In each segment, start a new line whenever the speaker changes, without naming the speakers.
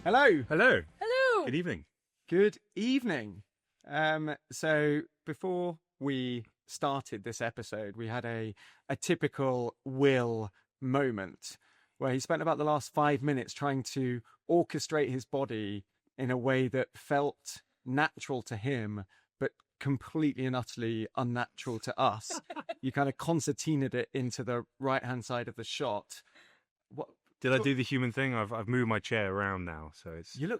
Hello.
Hello.
Hello.
Good evening.
Good evening. So before we started this episode, we had a typical Will moment where he spent about the last 5 minutes trying to orchestrate his body in a way that felt natural to him, but completely and utterly unnatural to us. You kind of concertinaed it into the right-hand side of the shot. What
Did I do the human thing? I've moved my chair around now, so it's.
you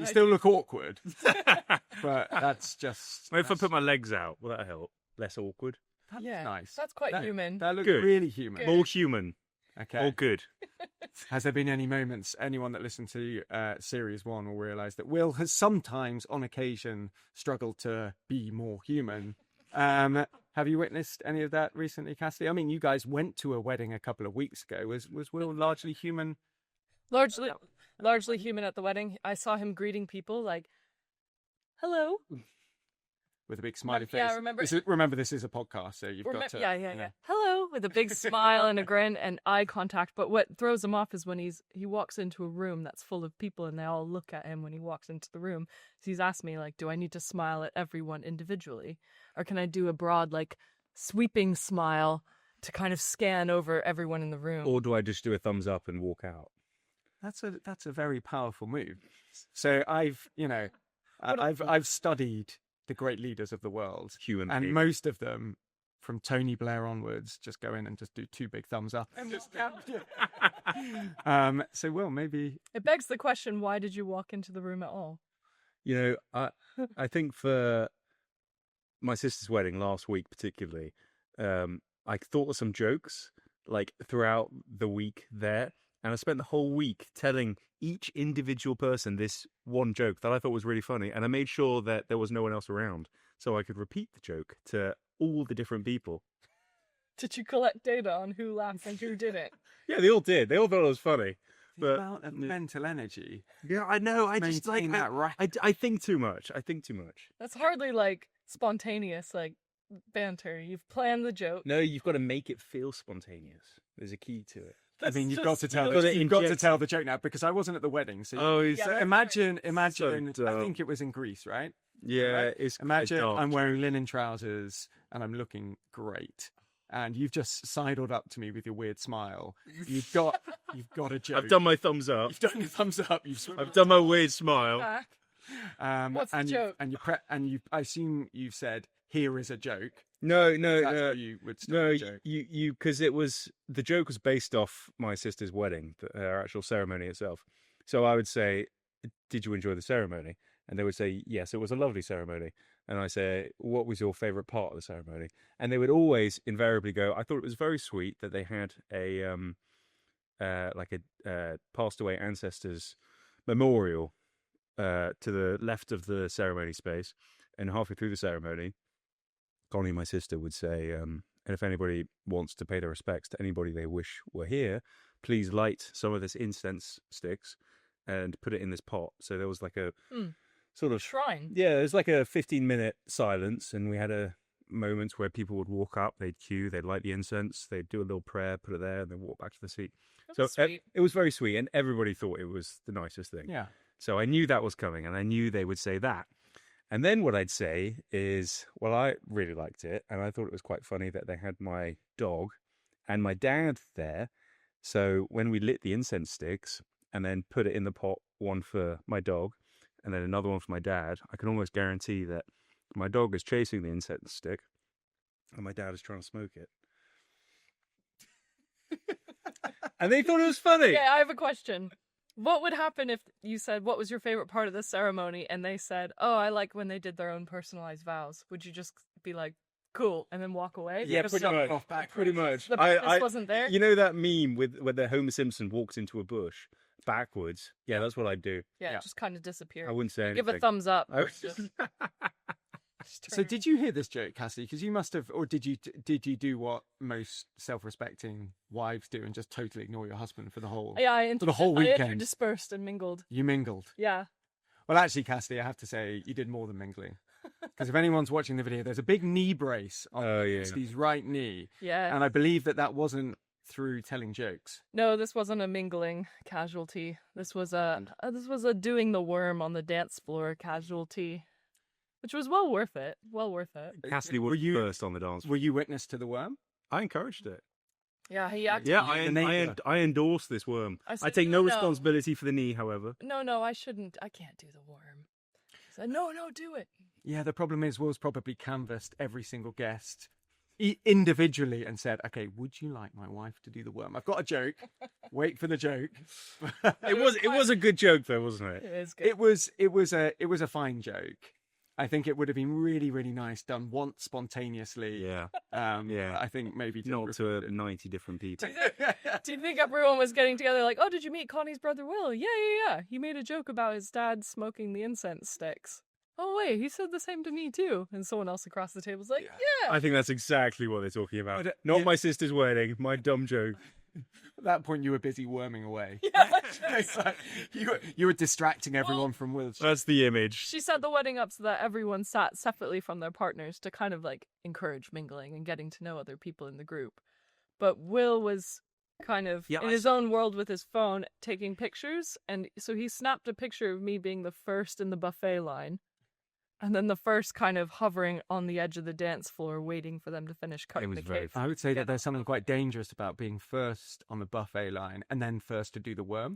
still look awkward, but that's just.
Maybe if I put my legs out, will that help? Less awkward.
That's
Yeah,
nice.
that's quite human.
That looks
Good.
really human.
More human.
Okay.
All good.
Has there been any moments, anyone that listened to Series 1 will realise that Will has sometimes, on occasion, struggled to be more human. Have you witnessed any of that recently, Cassidy? I mean, you guys went to a wedding a couple of weeks ago. Was Will largely human?
Largely human at the wedding. I saw him greeting people like, "Hello."
With a big smiley face.
Yeah, I remember.
Remember, this is a podcast, so you've got to...
Yeah. Hello, with a big smile and a grin and eye contact. But what throws him off is when he walks into a room that's full of people and they all look at him when he walks into the room. So he's asked me, like, do I need to smile at everyone individually? Or can I do a broad, like, sweeping smile to kind of scan over everyone in the room?
Or do I just do a thumbs up and walk out?
That's a very powerful move. So I've studied the great leaders of the world.
Human
And
being.
most of them, from Tony Blair onwards, just go in and just do two big thumbs up.
And walk out.
So, Will, maybe...
It begs the question, why did you walk into the room at all?
You know, I think for my sister's wedding last week particularly, I thought of some jokes like throughout the week there, and I spent the whole week telling each individual person this one joke that I thought was really funny, and I made sure that there was no one else around so I could repeat the joke to all the different people.
Did you collect data on who laughed and who didn't?
Yeah, they all did. They all thought it was funny.
The
But
amount of mental energy.
yeah, I know. I just like
Maintain that racket.
I think too much.
That's hardly like spontaneous, like banter. You've planned the joke.
No, you've got to make it feel spontaneous. There's a key to it.
I mean, you've got to tell
You've got
the,
to
you've got to
inject-
tell the joke now because I wasn't at the wedding. So,
Oh,
Yeah,
so
that's
imagine.
So
I
dumb.
think it was in Greece, right?
Yeah,
Right?
it's
Imagine
dark.
I'm wearing linen trousers and I'm looking great, and you've just sidled up to me with your weird smile. You've got a joke.
I've done my thumbs up.
You've done your thumbs up.
I've done my weird smile.
Back. What's the
and
joke?
I assume you've said here is a joke.
No,
That's how you would start
no.
a joke.
You because the joke was based off my sister's wedding, her actual ceremony itself. So I would say, "Did you enjoy the ceremony?" And they would say, "Yes, it was a lovely ceremony." And I say, "What was your favourite part of the ceremony?" And they would always invariably go, "I thought it was very sweet that they had a passed away ancestor's memorial to the left of the ceremony space, and halfway through the ceremony, Connie, my sister, would say, and if anybody wants to pay their respects to anybody they wish were here, please light some of this incense sticks and put it in this pot." So there was like a sort of
Shrine.
yeah, it was like a 15-minute silence, and we had a moment where people would walk up, they'd queue, they'd light the incense, they'd do a little prayer, put it there, and then walk back to the seat.
That's
So
sweet.
it was very sweet, and everybody thought it was the nicest thing.
Yeah.
So I knew that was coming, and I knew they would say that. And then what I'd say is, well, I really liked it, and I thought it was quite funny that they had my dog and my dad there. So when we lit the incense sticks and then put it in the pot, one for my dog and then another one for my dad, I can almost guarantee that my dog is chasing the incense stick and my dad is trying to smoke it. And they thought it was funny.
Okay, I have a question. What would happen if you said, what was your favorite part of the ceremony? And they said, oh, I like when they did their own personalized vows. Would you just be like, cool, and then walk away?
Yeah,
Because
pretty much.
off backwards.
Pretty much.
the purpose wasn't there?
You know that meme where the Homer Simpson walks into a bush backwards? Yeah, that's what I'd do.
Yeah,
Yeah.
it just kind of disappeared.
I wouldn't say anything.
Give a thumbs up.
I would
Just
So did you hear this joke, Cassie? Because you must have, or did you do what most self-respecting wives do and just totally ignore your husband for the whole?
Yeah, I
For the whole
I
weekend.
interdispersed and mingled.
You mingled.
Yeah.
Well, actually, Cassidy, I have to say you did more than mingling. Because if anyone's watching the video, there's a big knee brace on
Oh, yeah.
Cassidy's right knee,
Yeah.
and I believe that wasn't through telling jokes?
No, this wasn't a mingling casualty. This was a doing the worm on the dance floor casualty, which was well worth it. Well worth it.
Cassidy
Were
was
you-
first on the dance floor.
Were you witness to the worm?
I encouraged it.
Yeah, he acted.
Yeah,
the neighbour.
I endorse this worm.
I
I
said,
take no
no.
responsibility for the knee, however.
No, I shouldn't. I can't do the worm. He said, no, do it.
Yeah, the problem is Will's probably canvassed every single guest individually and said, okay, would you like my wife to do the worm? I've got a joke. Wait for the joke.
It was a good joke though, wasn't it?
It is good.
It was a fine joke. I think it would have been really, really nice done once spontaneously.
Yeah.
Yeah. I think maybe
Not to 90 different people.
Do you think everyone was getting together like, oh, did you meet Connie's brother Will? Yeah. He made a joke about his dad smoking the incense sticks. Oh, wait, he said the same to me, too. And someone else across the table's like, yeah.
I think that's exactly what they're talking about.
But,
Not
yeah.
my sister's wedding, my dumb joke.
At that point, you were busy worming away.
Yeah.
It's like, you were distracting everyone from Will's.
That's the image.
She set the wedding up so that everyone sat separately from their partners to kind of like encourage mingling and getting to know other people in the group. But Will was kind of in his own world with his phone taking pictures. And so he snapped a picture of me being the first in the buffet line. And then the first kind of hovering on the edge of the dance floor, waiting for them to finish cutting
was
the
very
cake.
I would say that there's something quite dangerous about being first on the buffet line and then first to do the worm.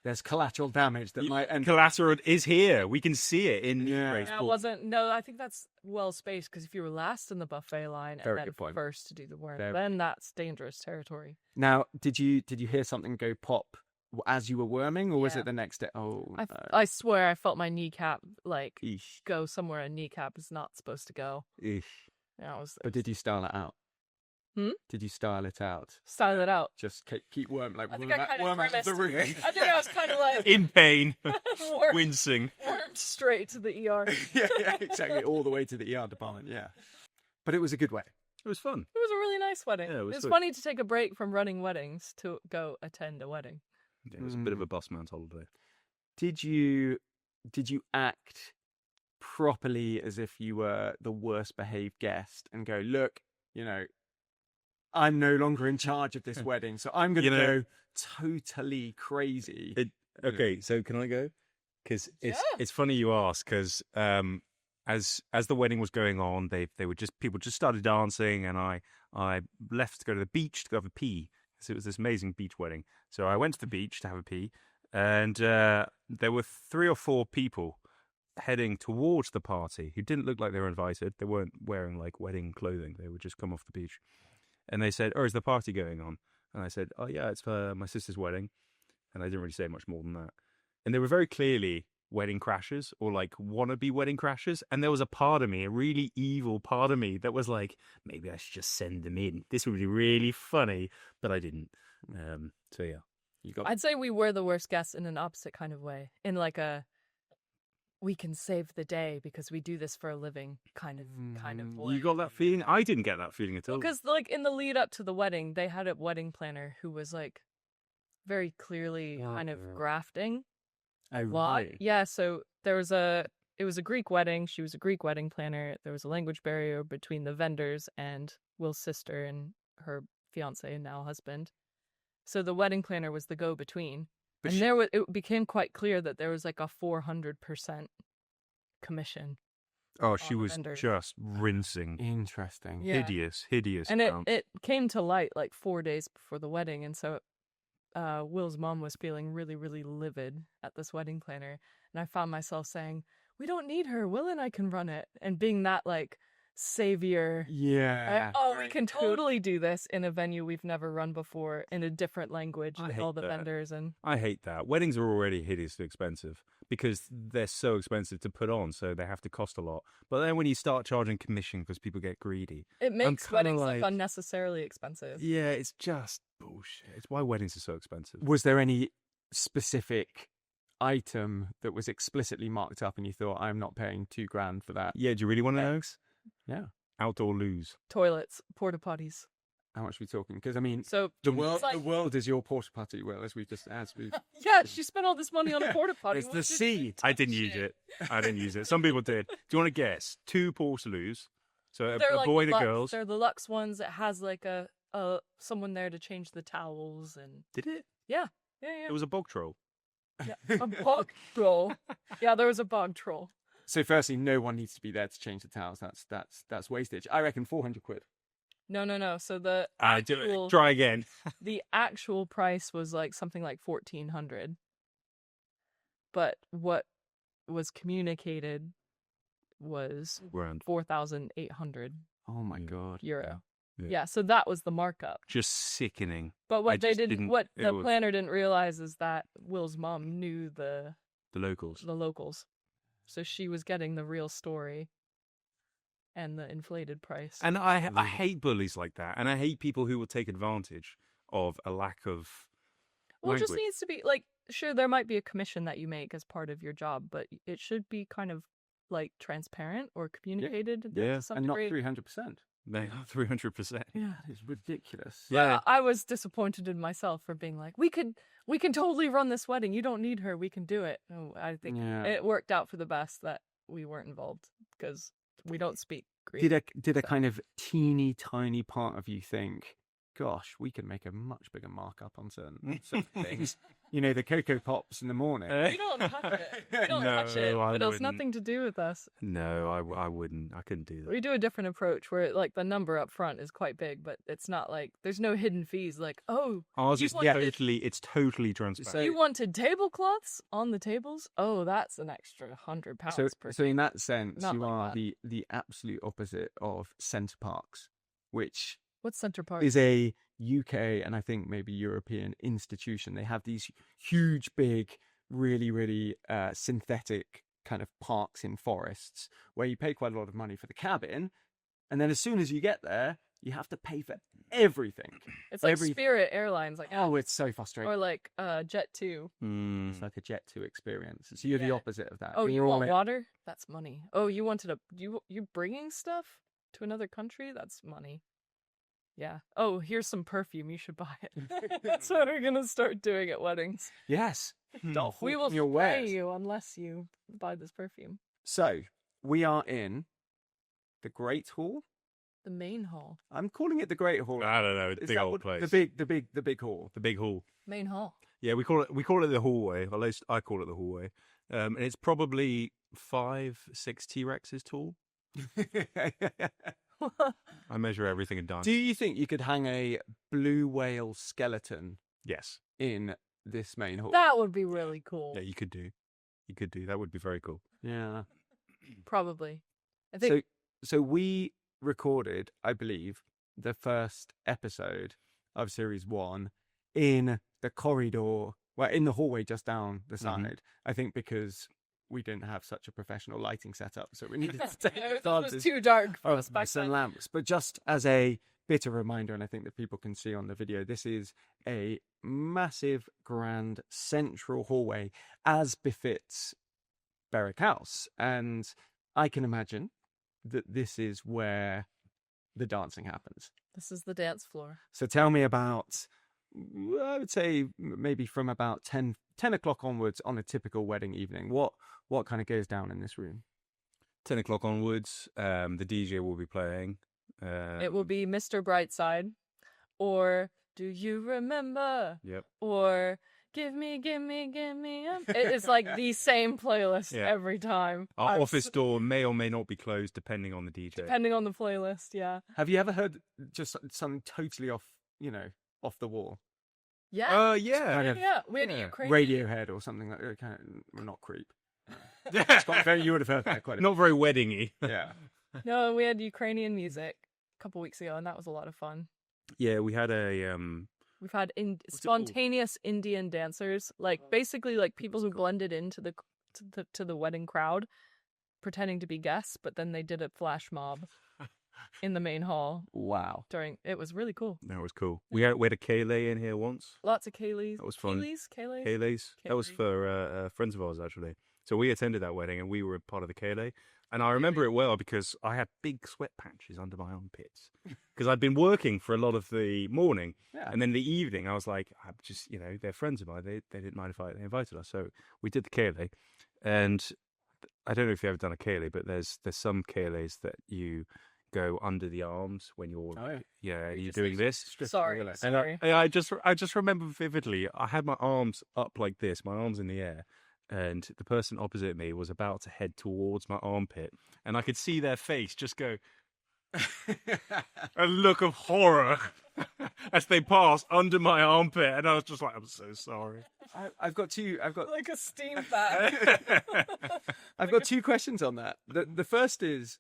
There's collateral damage that might end.
Collateral is here. We can see it in
Yeah.
race
Yeah, it
ball.
wasn't. No, I think that's well spaced because if you were last in the buffet line
Very
and
good
then
point.
first to do the worm,
Very-
then that's dangerous territory.
Now, did you hear something go pop as you were worming, or was
Yeah.
it the next day? Oh, no.
I swear I felt my kneecap like
Eesh.
go somewhere a kneecap is not supposed to go.
Eesh.
Yeah, it was.
But did you style it out?
Hmm?
Did you style it out?
Style it out.
Just keep worm like
I think
worm,
I kind of
worm out of the room.
I think I was kind of like
In pain,
wormed
wincing.
straight to the ER.
yeah, exactly. All the way to the ER department. Yeah, but it was a good way.
It was fun.
It was a really nice wedding.
Yeah, it was
It's
good.
funny to take a break from running weddings to go attend a wedding.
Yeah, it was a bit of a busman's holiday.
Did you act properly as if you were the worst behaved guest and go, look, I'm no longer in charge of this wedding, so I'm going to go totally crazy.
Okay, so can I go? Because it's funny you ask. Because as the wedding was going on, people just started dancing, and I left to go to the beach to go have a pee. So it was this amazing beach wedding. So I went to the beach to have a pee, and there were 3 or 4 people heading towards the party who didn't look like they were invited. They weren't wearing like wedding clothing. They would just come off the beach, and they said, "Oh, is the party going on?" And I said, "Oh yeah, it's for my sister's wedding." And I didn't really say much more than that. And they were very clearly wedding crashers or like wannabe wedding crashers. And there was a part of me, a really evil part of me that was like, maybe I should just send them in. This would be really funny, but I didn't. So yeah,
I'd say we were the worst guests in an opposite kind of way. In like a, we can save the day because we do this for a living kind of way.
you got that feeling? I didn't get that feeling at all.
Because like in the lead up to the wedding, they had a wedding planner who was like very clearly kind of grafting.
Oh,
Lot.
right.
Yeah, so it was a Greek wedding. She was a Greek wedding planner. There was a language barrier between the vendors and Will's sister and her fiance and now husband. So the wedding planner was the go-between.
But
And it became quite clear that there was like a 400% commission.
Oh, she
on the
was
vendors.
just rinsing.
Interesting.
Yeah.
Hideous.
And
amount.
it came to light like 4 days before the wedding. And so Will's mom was feeling really, really livid at this wedding planner. And I found myself saying, we don't need her. Will and I can run it. And being that like savior.
Yeah.
We can totally do this in a venue we've never run before in a different language
I
with
hate
all the
that.
vendors. And
I hate that. Weddings are already hideously expensive because they're so expensive to put on, so they have to cost a lot. But then when you start charging commission because people get greedy,
it makes
kinda
weddings
like-
look unnecessarily expensive.
yeah, it's just bullshit. It's why weddings are so expensive.
Was there any specific item that was explicitly marked up and you thought, I'm not paying $2,000 for that?
Yeah, do you really want to know?
Yeah.
Outdoor loos.
Toilets, porta potties.
How much are we talking? Because I mean,
So
the
it's
world,
like-
the world is your porta potty, Will, as we
yeah, she spent all this money on a porta potty.
It's
What
the
did
seed.
she
I didn't
touch
use it. I didn't use it. Some people did. Do you want to guess? 2 portaloos. So
They're
a
like
boy
the
and a
Lux-
girl's.
They're the Lux ones. It has like a someone there to change the towels and
Did it?
yeah.
It was a bog troll.
Yeah. A bog troll. Yeah, there was a bog troll.
So firstly, no one needs to be there to change the towels. That's wastage. I reckon 400 quid.
No. So the
Try again.
the actual price was like something like 1,400. But what was communicated was
Around
4,800
Oh my god.
euro.
Yeah.
Yeah, so that was the markup.
just sickening.
But
I
what they
just
didn't,
didn't-
what
it
the
was-
planner didn't realize is that Will's mom knew the
The locals.
locals, so she was getting the real story and the inflated price.
And I hate bullies like that, and I hate people who will take advantage of a lack of
Well, it just
language.
needs to be like, sure, there might be a commission that you make as part of your job, but it should be kind of like transparent or communicated
Yeah,
to some
And not
degree.
300%.
They are 300%.
Yeah.
That is ridiculous.
Yeah.
I was disappointed in myself for being like, we can totally run this wedding. You don't need her. We can do it. No, I think
Yeah.
it worked out for the best that we weren't involved because we don't speak Greek.
Did a kind of teeny tiny part of you think, gosh, we could make a much bigger markup on certain things? You know, the Cocoa Pops in the morning.
We don't touch it. We don't touch it.
No, I
It has
wouldn't.
nothing to do with us.
No, I wouldn't. I couldn't do that.
We do a different approach where like the number up front is quite big, but it's not like there's no hidden fees. Like, oh,
Ours
you
is
wanted-
it's totally transparent.
So-
you wanted tablecloths on the tables? Oh, that's an extra £100 per.
So in that sense,
Not
you
like
are
that.
the absolute opposite of Centre Parks, which
What's Centre Park?
is a UK and I think maybe European institution. They have these huge, big, really synthetic kind of parks in forests where you pay quite a lot of money for the cabin, and then as soon as you get there, you have to pay for everything.
It's like
every-
Spirit Airlines, like
Oh, it's so frustrating.
or like Jet 2.
Mm.
It's like a Jet 2 experience. So you're the
Yeah.
opposite of that.
Oh, you
You're all
want
in-
water? That's money. Oh, you wanted you're bringing stuff to another country? That's money. Yeah. Oh, here's some perfume. You should buy it. That's what we're gonna start doing at weddings.
Yes. Start
We will
hawking your
spray
wares.
you unless you buy this perfume.
So we are in the Great Hall.
The main hall.
I'm calling it the Great Hall.
I don't know.
Is
Big
that
old
what-
place.
The big hall.
The big hall.
Main hall.
Yeah, we call it the hallway. At least I call it the hallway. And it's probably 5-6 T-Rexes tall. I measure everything in diamonds.
Do you think you could hang a blue whale skeleton
Yes.
in this main hall?
That would be really cool.
Yeah, you could do. You could do. That would be very cool.
Yeah.
Probably. I think
So we recorded, I believe, the first episode of series 1 in the corridor, well, in the hallway just down the side.
Mhm.
I think because we didn't have such a professional lighting setup, so we needed to take
it was
chances
too dark for
of
us back
some
then.
lamps. But just as a bit of a reminder, and I think that people can see on the video, this is a massive, grand, central hallway, as befits Berwick House. And I can imagine that this is where the dancing happens.
This is the dance floor.
So tell me about, I would say maybe from about 10 o'clock onwards on a typical wedding evening, what kind of goes down in this room?
10 o'clock onwards, the DJ will be playing.
It will be Mr. Brightside, or Do You Remember?
Yep.
Or Give Me. It's like the same playlist
Yeah.
every time.
Our
I'm
office door may or may not be closed depending on the DJ.
Depending on the playlist, yeah.
Have you ever heard just something totally off the wall?
Yeah.
Yeah.
Kind of
Yeah. We had
yeah.
Ukraine.
Radiohead or something like that. Kind of, not creep. It's quite very, you would have heard that quite a
Not very weddingy.
Yeah.
No, we had Ukrainian music a couple weeks ago, and that was a lot of fun.
Yeah, we had a
We've had
it called?
spontaneous Indian dancers, like basically like people who blended into to the wedding crowd, pretending to be guests, but then they did a flash mob in the main hall
Wow.
during. It was really cool.
that was cool. We had a Kayleigh in here once.
Lots of Kayleys.
That was fun.
Kayleys.
Kayleighs. That was
Kayleigh.
for friends of ours actually. So we attended that wedding and we were part of the Kayleigh. And I remember it well because I had big sweat patches under my armpits because I'd been working for a lot of the morning.
Yeah.
And then the evening, I was like, I'm just, they're friends of mine. They didn't mind if they invited us. So we did the Kayleigh. And I don't know if you've ever done a Kayleigh, but there's some Kayleighs that you go under the arms when you're
Oh,
you're
just
doing this.
Sorry.
Realize.
And I just remember vividly, I had my arms up like this, my arms in the air, and the person opposite me was about to head towards my armpit, and I could see their face just go, a look of horror as they passed under my armpit, and I was just like, I'm so sorry.
I've got
Like a steam bath.
I've got two questions on that. The first is,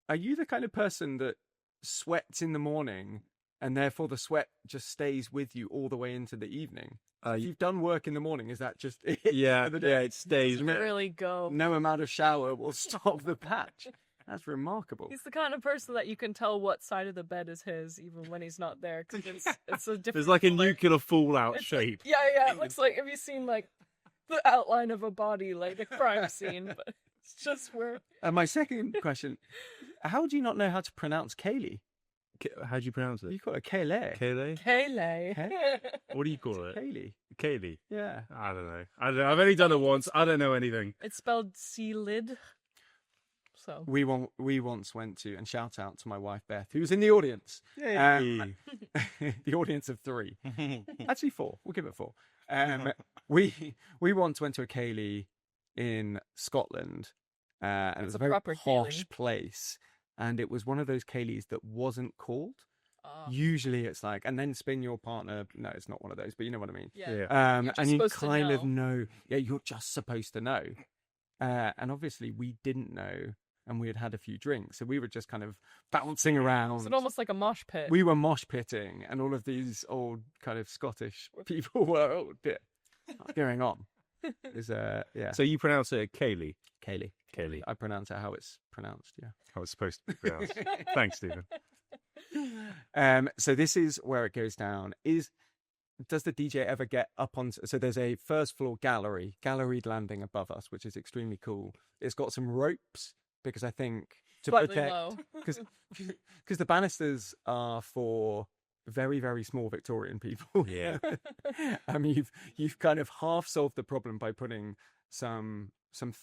are you the kind of person that sweats in the morning and therefore the sweat just stays with you all the way into the evening? If you've done work in the morning, is that just it?
Yeah,
for the day?
yeah, it stays.
Really go.
No amount of shower will stop the patch. That's remarkable.
He's the kind of person that you can tell what side of the bed is his, even when he's not there, because it's a different.
There's like a
color.
nuclear fallout
It's
shape.
Yeah. It looks like, have you seen like the outline of a body, like a crime scene? But it's just where.
And my second question: how do you not know how to pronounce Kaylee?
How do you pronounce it?
You call it Kaylee.
Kaylee?
Kaylee.
What do you call it?
Kaylee.
Kaylee.
Yeah.
I don't know. I've only done it once. I don't know anything.
It's spelled C-lid. So.
We once went to, and shout out to my wife Beth, who's in the audience. The audience of 3. Actually 4. We'll give it 4. We once went to a Kaylee in Scotland, and it was a very
proper
posh
Kaylee.
place. And it was one of those Kayleys that wasn't called.
Oh.
Usually it's like, and then spin your partner. No, it's not one of those, but you know what I mean.
Yeah.
Yeah.
You're just
And you
supposed to
kind of
know.
know. Yeah, you're just supposed to know. And obviously we didn't know, and we had had a few drinks, so we were just kind of bouncing around.
It's almost like a mosh pit.
We were mosh pitting, and all of these old kind of Scottish people were, oh dear, what's going on? Yeah.
So you pronounce it Kaylee?
Kaylee.
Kaylee.
I pronounce it how it's pronounced, yeah.
How it's supposed to be pronounced. Thanks, Stephen.
So this is where it goes down. Does the DJ ever get up on? So there's a first floor galleried landing above us, which is extremely cool. It's got some ropes because I think to
Slightly
protect,
low.
because the banisters are for very, very small Victorian people.
Yeah.
I mean, you've kind of half solved the problem by putting some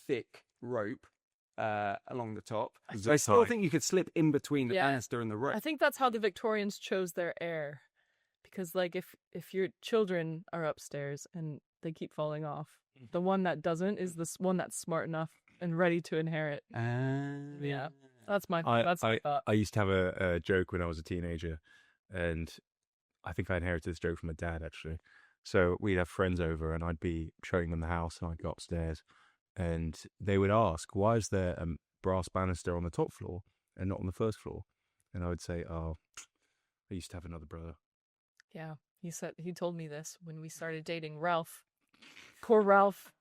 thick rope along the top. So I still think you could slip in between the
Yeah.
banister and the rope.
I think that's how the Victorians chose their heir. Because, like, if your children are upstairs and they keep falling off, the one that doesn't is the one that's smart enough and ready to inherit. Yeah. That's my thought.
I used to have a joke when I was a teenager, and I think I inherited this joke from my dad, actually. So we'd have friends over, and I'd be showing them the house, and I'd go upstairs, and they would ask, why is there a brass banister on the top floor and not on the first floor? And I would say, oh, I used to have another brother.
Yeah. He told me this when we started dating Ralph. Poor Ralph.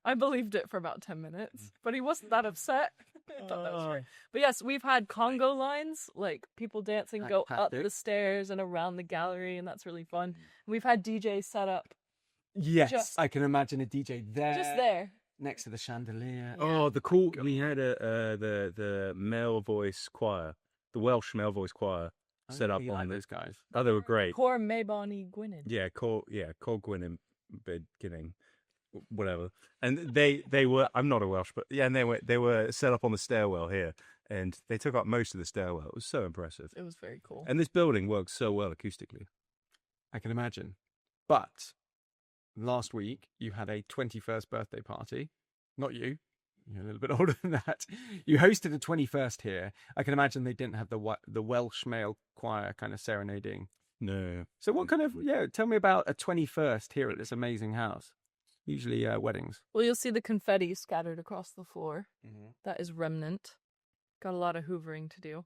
I believed it for about 10 minutes, but he wasn't that upset. I thought that was great. But yes, we've had Congo lines, like people dancing go up the stairs and around the gallery, and that's really fun. We've had DJs set up
Yes, I can imagine a DJ there.
just there.
Next to the chandelier.
Oh, we had the male voice choir, the Welsh male voice choir set up on
those guys.
Oh, they were great.
Cor Mayboni Gwynedd.
Yeah, Cor Gwynedd beginning, whatever. And they were. I'm not a Welsh, but yeah, and they were set up on the stairwell here, and they took up most of the stairwell. It was so impressive.
It was very cool.
And this building works so well acoustically.
I can imagine. But last week you had a 21st birthday party. Not you. You're a little bit older than that. You hosted a 21st here. I can imagine they didn't have the Welsh male choir kind of serenading.
No.
So what kind of, tell me about a 21st here at this amazing house. Usually weddings.
Well, you'll see the confetti scattered across the floor. Mm-hmm. That is remnant. Got a lot of hoovering to do.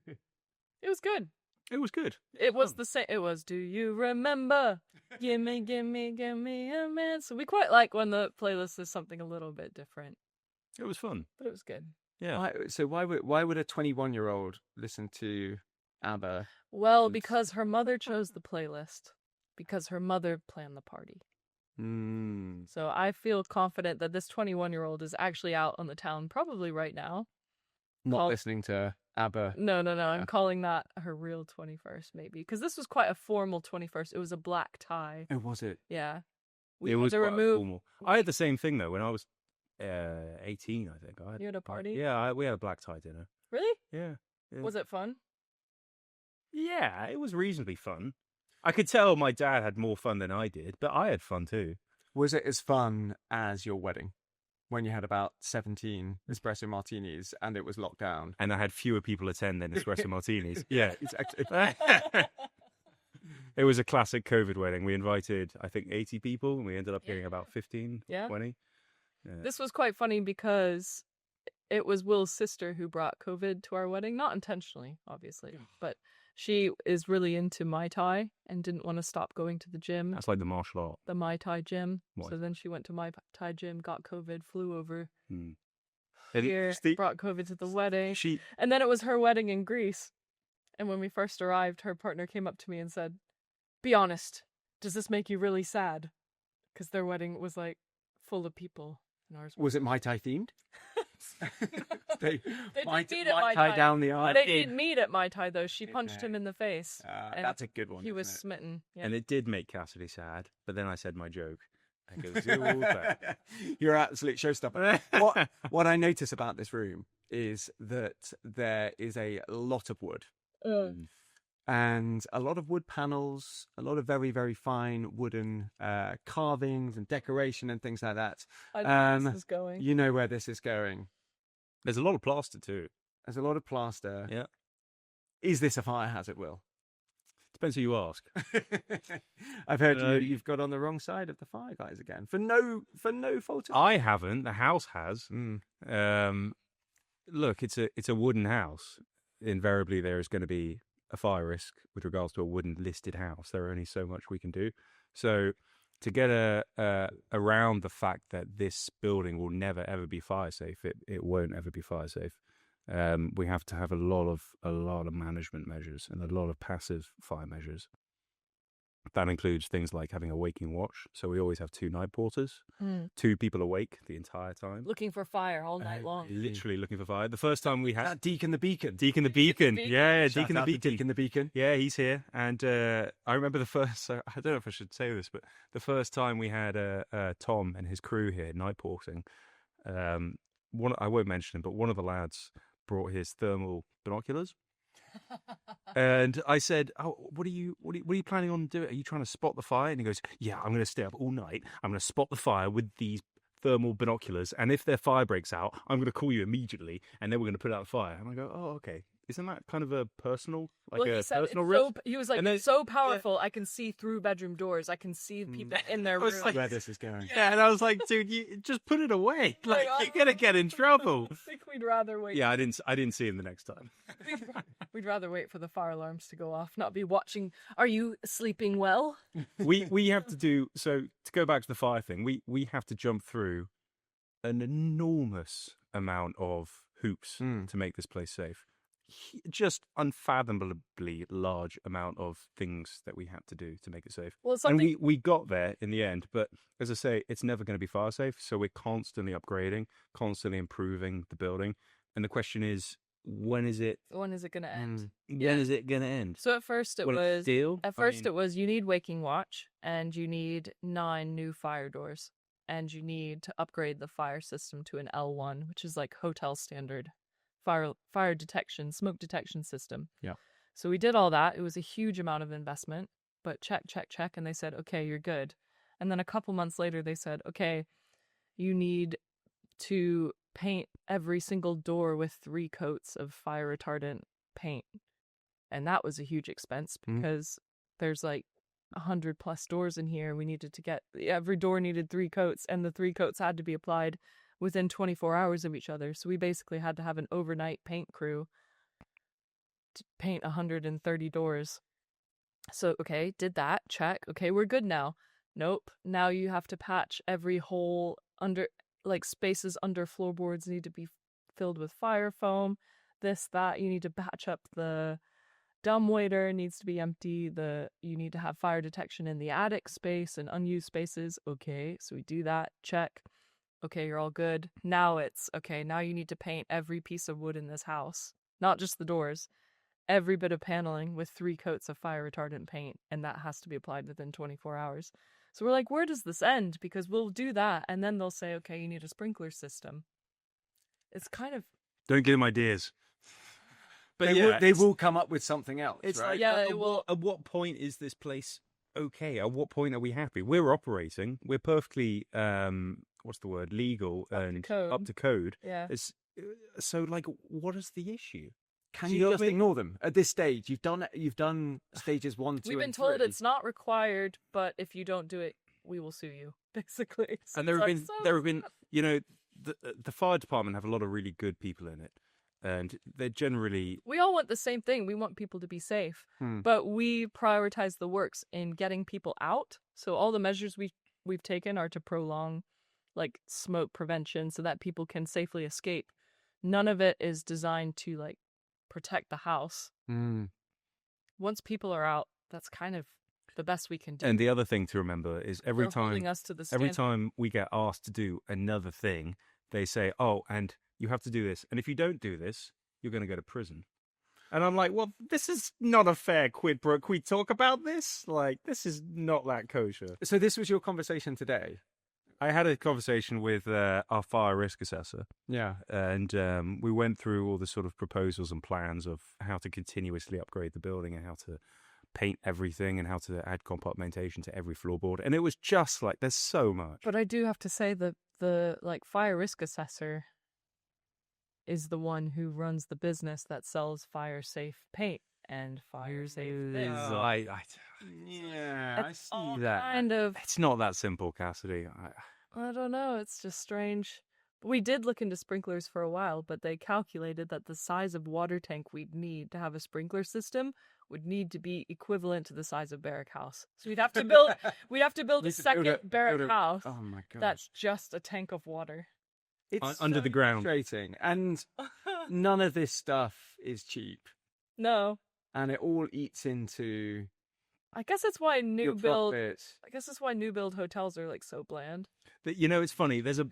It was good.
It was good.
It was the same. It was, do you remember? Gimme a man. So we quite like when the playlist is something a little bit different.
It was fun.
But it was good.
Yeah.
So why would a 21-year-old listen to ABBA?
Well, because her mother chose the playlist. Because her mother planned the party. So I feel confident that this 21-year-old is actually out on the town probably right now.
Not listening to ABBA.
No. I'm calling that her real 21st, maybe. Because this was quite a formal 21st. It was a black tie.
Oh, was it?
Yeah.
It was quite formal. I had the same thing, though, when I was 18, I think.
You had a party?
We had a black tie dinner.
Really?
Yeah.
Was it fun?
Yeah, it was reasonably fun. I could tell my dad had more fun than I did, but I had fun too.
Was it as fun as your wedding when you had about 17 espresso martinis and it was locked down?
And I had fewer people attend than espresso martinis.
Yeah, it's actually...
It was a classic COVID wedding. We invited, I think, 80 people, and we ended up getting about 15,
Yeah.
20.
This was quite funny because it was Will's sister who brought COVID to our wedding. Not intentionally, obviously, but she is really into Mai Tai and didn't want to stop going to the gym,
That's like the martial art.
the Mai Tai gym.
What?
So then she went to Mai Tai gym, got COVID, flew over
And
here,
Steve-
brought COVID to the wedding.
she
And then it was her wedding in Greece. And when we first arrived, her partner came up to me and said, "Be honest, does this make you really sad?" Because their wedding was like full of people. And ours
Was it Mai Tai themed? They
did meet at Mai
Tai
Tai.
down the aisle.
They didn't meet at Mai Tai though. She punched him in the face. And
That's a good one.
he was
isn't
smitten. Yeah.
And it did make Cassidy sad, but then I said my joke. And it goes, "Oh, but-"
You're an absolute showstopper. What I notice about this room is that there is a lot of wood. And a lot of wood panels, a lot of very, very fine wooden carvings and decoration and things like that.
I know where this is going.
You know where this is going.
There's a lot of plaster too.
There's a lot of plaster.
Yeah.
Is this a fire hazard, Will?
Depends who you ask.
I've heard you've got on the wrong side of the fire, guys, again for no fault of
I haven't. The house has.
Mm.
Look, it's a wooden house. Invariably, there is going to be a fire risk with regards to a wooden listed house. There are only so much we can do. So to get around the fact that this building will never ever be fire safe, it won't ever be fire safe. We have to have a lot of management measures and a lot of passive fire measures. That includes things like having a waking watch. So we always have 2 night porters, 2 people awake the entire time.
Looking for fire all night long.
Literally looking for fire. The first time we had
that Deacon the Beacon.
Deacon the Beacon. Yeah,
Shout
Deacon the
out to
Beacon.
Deacon the Beacon.
Yeah, he's here. And I remember the first, so I don't know if I should say this, but the first time we had Tom and his crew here night porting, I won't mention him, but one of the lads brought his thermal binoculars. And I said, "Oh, what are you planning on doing? Are you trying to spot the fire?" And he goes, "Yeah, I'm going to stay up all night. I'm going to spot the fire with these thermal binoculars. And if their fire breaks out, I'm going to call you immediately, and then we're going to put out the fire." And I go, "Oh, okay. Isn't that kind of a personal,
Well, he said
personal
it's
risk?"
he was like,
And then-
"It's so powerful. I can see through bedroom doors. I can see people in their
was
room."
like-
Where this is going.
Yeah, and I was like, "Dude, you just put it away. Like,
God.
you're gonna get in trouble."
I think we'd rather wait.
Yeah, I didn't see him the next time.
We'd rather wait for the fire alarms to go off, not be watching. Are you sleeping well?
We have to do so. To go back to the fire thing, we have to jump through an enormous amount of hoops to make this place safe. Just unfathomably large amount of things that we had to do to make it safe.
Well, it's
And
something.
we got there in the end, but as I say, it's never going to be fire safe. So we're constantly upgrading, constantly improving the building. And the question is, when is it
When is it going to end?
when is it going to end?
So at first it
Will it
was.
still?
At first it was you need waking watch and you need 9 new fire doors and you need to upgrade the fire system to an L1, which is like hotel standard fire detection, smoke detection system.
Yeah.
So we did all that. It was a huge amount of investment, but check, and they said, "Okay, you're good." And then a couple months later they said, "Okay, you need to paint every single door with 3 coats of fire retardant paint." And that was a huge expense because there's like 100+ doors in here. We needed to get every door needed 3 coats, and the 3 coats had to be applied within 24 hours of each other. So we basically had to have an overnight paint crew to paint 130 doors. So, okay, did that, check. Okay, we're good now. Nope. Now you have to patch every hole under, like spaces under floorboards need to be filled with fire foam. This, that. You need to patch up the dumbwaiter needs to be empty. You need to have fire detection in the attic space and unused spaces. Okay, so we do that, check. Okay, you're all good. Now it's, okay, now you need to paint every piece of wood in this house. Not just the doors. Every bit of paneling with 3 coats of fire retardant paint, and that has to be applied within 24 hours. So we're like, where does this end? Because we'll do that, and then they'll say, okay, you need a sprinkler system. It's kind of...
Don't give him ideas. But
they will come up with something else.
It's
right?
like,
Yeah,
at what point is this place okay? At what point are we happy? We're operating. We're perfectly, what's the word? Legal and
code.
up to code.
Yeah.
So, like, what is the issue?
Can
Do
you
know
just
what I mean?
ignore them at this stage? You've done stages 1, 2,
We've been
and
told
3.
it's not required, but if you don't do it, we will sue you. Basically. So
And there
it's
have
like,
been, there have been, you know, the fire department have a lot of really good people in it, and they're generally
we all want the same thing. We want people to be safe, but we prioritize the works in getting people out. So all the measures we've taken are to prolong, like, smoke prevention, so that people can safely escape. None of it is designed to, like, protect the house. Once people are out, that's kind of the best we can do.
And the other thing to remember is every
They're holding
time
us to the
every
standard.
time we get asked to do another thing, they say, "Oh, and you have to do this, and if you don't do this, you're going to go to prison." And I'm like, "Well, this is not a fair quid pro quo. We talk about this, like, this is not that kosher."
So this was your conversation today.
I had a conversation with our fire risk assessor,
Yeah.
and we went through all the sort of proposals and plans of how to continuously upgrade the building and how to paint everything and how to add compartmentation to every floorboard. And it was just like, there's so much.
But I do have to say that the like fire risk assessor is the one who runs the business that sells fire safe paint and fire safe this.
Yeah, I
It's
see
all
that.
kind of,
It's not that simple, Cassidy.
I don't know, it's just strange. We did look into sprinklers for a while, but they calculated that the size of water tank we'd need to have a sprinkler system would need to be equivalent to the size of Berwick House. So we'd have to build a
Need to build
second Berwick House
Oh my god.
that's just a tank of water.
it's
under
so
the ground.
frustrating. And none of this stuff is cheap.
No.
And it all eats into
I guess that's why
your
new build
profit.
I guess that's why new build hotels are like so bland.
But, you know, it's funny. There's a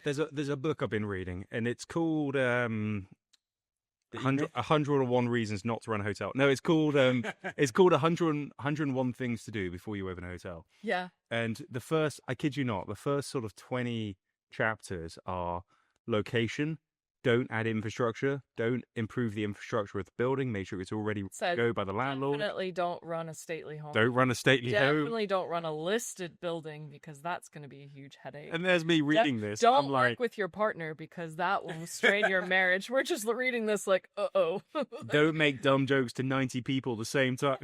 book I've been reading, and it's called 101 Reasons Not to Run a Hotel. No, it's called 101 Things to Do Before You Open a Hotel.
Yeah.
And I kid you not, the first sort of 20 chapters are location. Don't add infrastructure. Don't improve the infrastructure of the building. Make sure it's already
Said,
go by the landlord.
Definitely don't run a stately home.
Don't run a stately home.
Definitely don't run a listed building because that's going to be a huge headache.
And there's me reading this.
Don't
I'm
work
like,
with your partner because that will strain your marriage. We're just reading this like, uh-oh.
don't make dumb jokes to 90 people at the same time.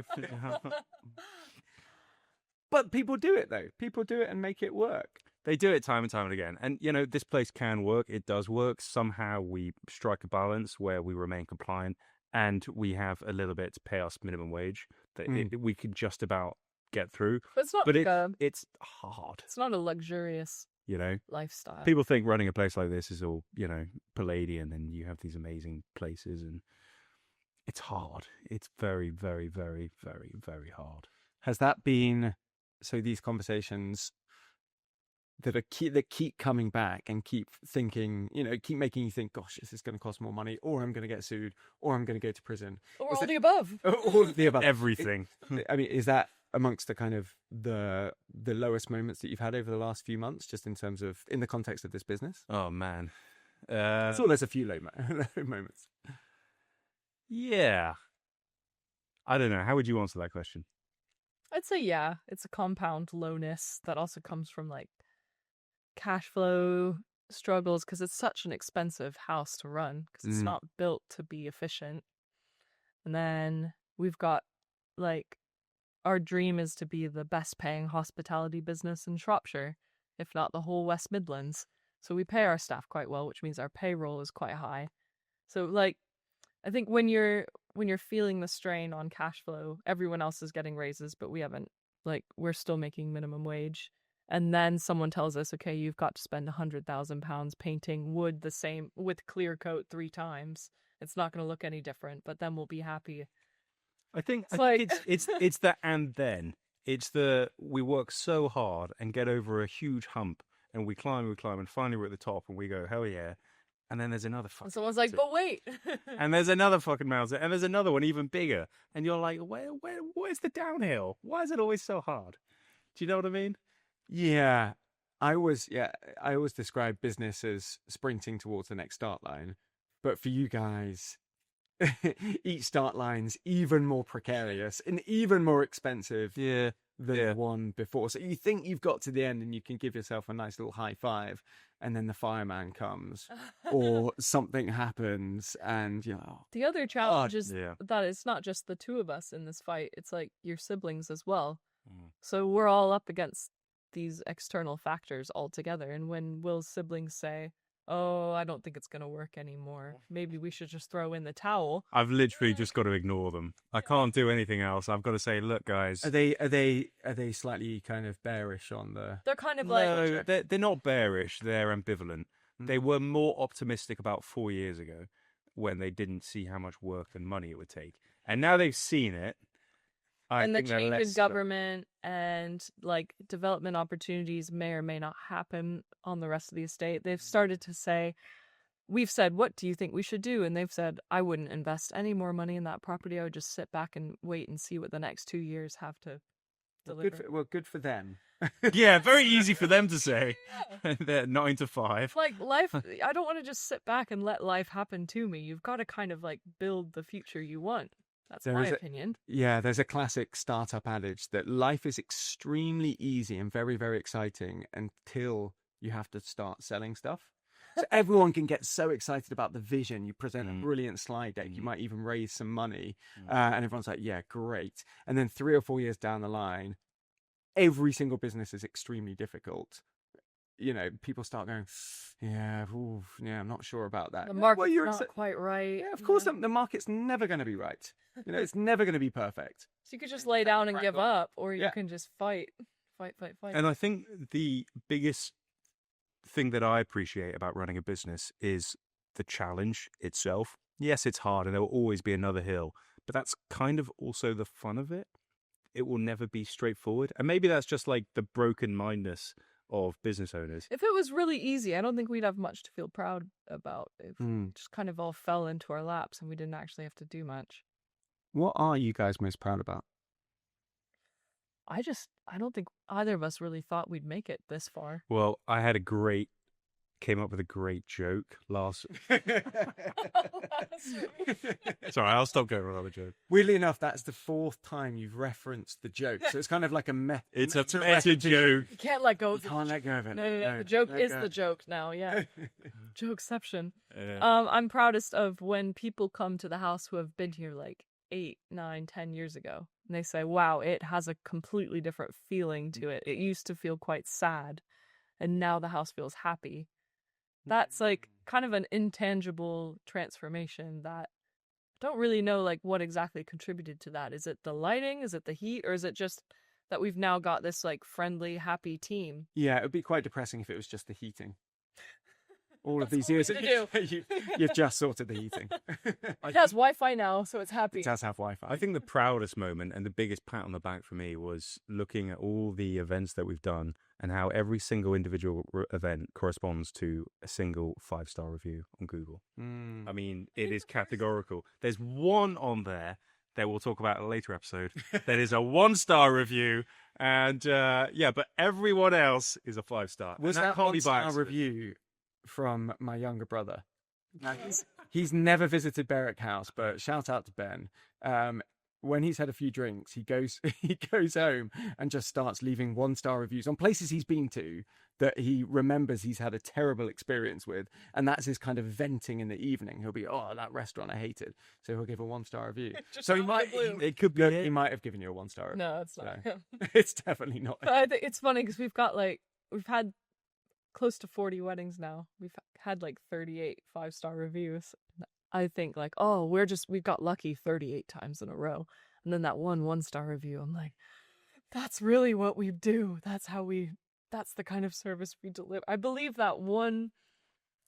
But people do it though. People do it and make it work.
They do it time and time and again. And, you know, this place can work. It does work. Somehow we strike a balance where we remain compliant and we have a little bit to pay us minimum wage that we can just about get through.
But it's not
But
like
it's hard,
it's not a luxurious
you know.
lifestyle.
People think running a place like this is all, you know, Palladian and you have these amazing places, and it's hard. It's very, very, very, very, very hard.
Has that been so? These conversations that keep coming back and keep thinking, you know, keep making you think, gosh, is this going to cost more money, or I'm going to get sued, or I'm going to go to prison,
or all the above.
all of the above.
Everything.
I mean, is that amongst the kind of the lowest moments that you've had over the last few months, just in terms of in the context of this business?
Oh, man.
So there's a few low moments.
Yeah. I don't know. How would you answer that question?
I'd say, yeah, it's a compound lowness that also comes from like cash flow struggles because it's such an expensive house to run because it's not built to be efficient. And then we've got like our dream is to be the best paying hospitality business in Shropshire, if not the whole West Midlands. So we pay our staff quite well, which means our payroll is quite high. So like I think when you're feeling the strain on cash flow, everyone else is getting raises, but we haven't. Like, we're still making minimum wage. And then someone tells us, okay, you've got to spend £100,000 painting wood the same with clear coat 3 times. It's not going to look any different, but then we'll be happy.
I think
like-
it's the and then. It's the we work so hard and get over a huge hump and we climb, and finally we're at the top and we go, hell yeah. And then there's another fucking
And someone's like, but wait.
and there's another fucking mountain, and there's another one even bigger. And you're like, where's the downhill? Why is it always so hard? Do you know what I mean?
Yeah, I always describe business as sprinting towards the next start line, but for you guys, each start line's even more precarious and even more expensive
Yeah.
than
Yeah.
the one before. So you think you've got to the end and you can give yourself a nice little high five, and then the fireman comes or something happens and you're like, oh,
The other challenge is
yeah.
that it's not just the two of us in this fight, it's like your siblings as well.
Mm.
So we're all up against these external factors all together. And when Will's siblings say, oh, I don't think it's going to work anymore, maybe we should just throw in the towel.
I've literally just got to ignore them. I can't do anything else. I've got to say, look, guys.
Are they slightly kind of bearish on the?
They're kind of like,
No, they're not bearish. They're ambivalent. They were more optimistic about 4 years ago when they didn't see how much work and money it would take. And now they've seen it.
and the
think they're
change in
less-
government and like development opportunities may or may not happen on the rest of the estate. They've started to say, we've said, what do you think we should do? And they've said, I wouldn't invest any more money in that property. I would just sit back and wait and see what the next 2 years have to deliver.
Good for them.
Yeah, very easy for them to say. They're 9 to 5.
Like life, I don't want to just sit back and let life happen to me. You've got to kind of like build the future you want. That's
There
my
is a-
opinion.
Yeah, there's a classic startup adage that life is extremely easy and very, very exciting until you have to start selling stuff. So everyone can get so excited about the vision. You present a brilliant slide deck. You might even raise some money. And everyone's like, yeah, great. And then 3 or 4 years down the line, every single business is extremely difficult. You know, people start going, yeah, I'm not sure about that.
The market's
you're
not quite right.
Yeah, of course, the market's never going to be right. You know, it's never going to be perfect.
So you could just lay down and give up, or you
Yeah.
can just fight.
And I think the biggest thing that I appreciate about running a business is the challenge itself. Yes, it's hard and there will always be another hill, but that's kind of also the fun of it. It will never be straightforward. And maybe that's just like the broken mindness of business owners.
If it was really easy, I don't think we'd have much to feel proud about. If
Mm.
it just kind of all fell into our laps and we didn't actually have to do much.
What are you guys most proud about?
I don't think either of us really thought we'd make it this far.
Well, came up with a great joke last. Sorry, I'll stop going with another joke.
Weirdly enough, that's the 4th time you've referenced the joke. So it's kind of like a meta.
It's a meta joke.
You can't let go
You
of the
can't let go of it.
No. The joke
let
is
go.
the joke now, yeah. Jokeception.
Yeah.
I'm proudest of when people come to the house who have been here like 8, 9, 10 years ago. And they say, wow, it has a completely different feeling to it. It used to feel quite sad. And now the house feels happy. That's like kind of an intangible transformation that I don't really know like what exactly contributed to that. Is it the lighting? Is it the heat? Or is it just that we've now got this like friendly, happy team?
Yeah, it would be quite depressing if it was just the heating. All of these
what we
years,
need to
you've just sorted the heating.
It has Wi-Fi now, so it's happy.
It does have Wi-Fi.
I think the proudest moment and the biggest pat on the back for me was looking at all the events that we've done and how every single individual event corresponds to a single 5-star review on Google. I mean, it is categorical. There's one on there that we'll talk about in a later episode that is a 1-star review. And but everyone else is a 5-star.
Was
And
that
can't be by
1-star
accident.
review from my younger brother? Now, he's never visited Berwick House, but shout out to Ben. When he's had a few drinks, he goes home and just starts leaving 1-star reviews on places he's been to that he remembers he's had a terrible experience with, and that's his kind of venting in the evening. He'll be, oh, that restaurant I hated, so he'll give a 1-star review.
Just
So he
out of the
might,
blue.
It could be
look,
it.
he might have given you a 1-star review.
No, it's not.
So, it's definitely not.
But I think it's funny because we've had close to 40 weddings now. We've had like 38 5-star reviews. I think like, oh, we've got lucky 38 times in a row. And then that 1-star review, I'm like, that's really what we do. That's the kind of service we deliver. I believe that one.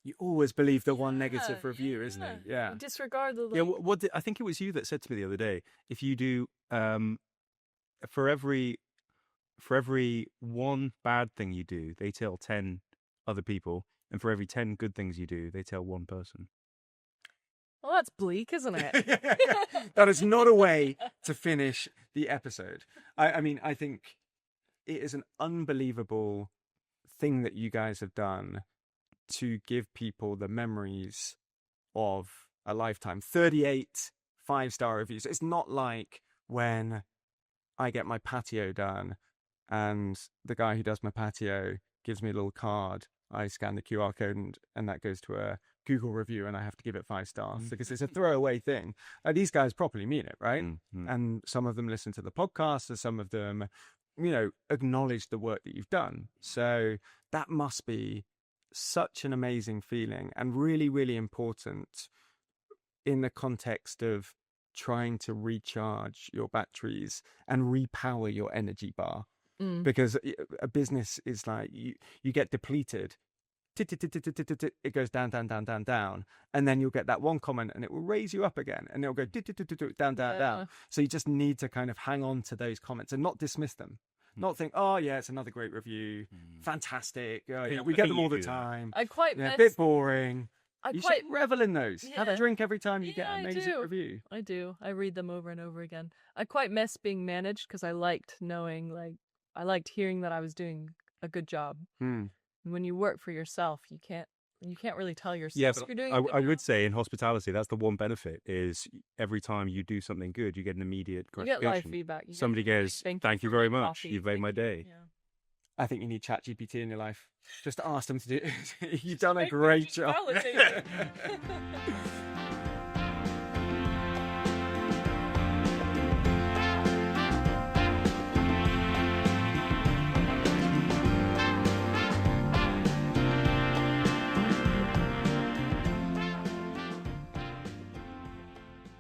You always believe the one negative review, isn't it? Yeah.
We disregard the.
Yeah, I think it was you that said to me the other day, if you do for every one bad thing you do, they tell 10 other people, and for every 10 good things you do, they tell one person.
Well, that's bleak, isn't it?
That is not a way to finish the episode. I mean, I think it is an unbelievable thing that you guys have done to give people the memories of a lifetime. 38 5-star reviews. It's not like when I get my patio done and the guy who does my patio gives me a little card. I scan the QR code and that goes to a Google review and I have to give it 5 stars because it's a throwaway thing. These guys properly mean it, right? And some of them listen to the podcast and some of them, acknowledge the work that you've done. So that must be such an amazing feeling and really, really important in the context of trying to recharge your batteries and repower your energy bar. Because a business is like you get depleted, it goes down, and then you'll get that one comment and it will raise you up again, and it'll go down. So you just need to kind of hang on to those comments and not dismiss them. Not think, oh yeah, it's another great review, fantastic. We get them all the time.
I quite
a bit boring. You
should
revel in those. Have a drink every time you get an amazing review.
I do. I read them over and over again. I quite miss being managed because I liked knowing, I liked hearing that I was doing a good job. And when you work for yourself, you can't really tell yourself you're doing.
I would say in hospitality, that's the one benefit is every time you do something good, you get an immediate gratification.
You get live feedback.
Somebody goes, "Thank you very much. You've made my day."
Yeah.
I think you need ChatGPT in your life. Just ask them to do it. You've done a great job.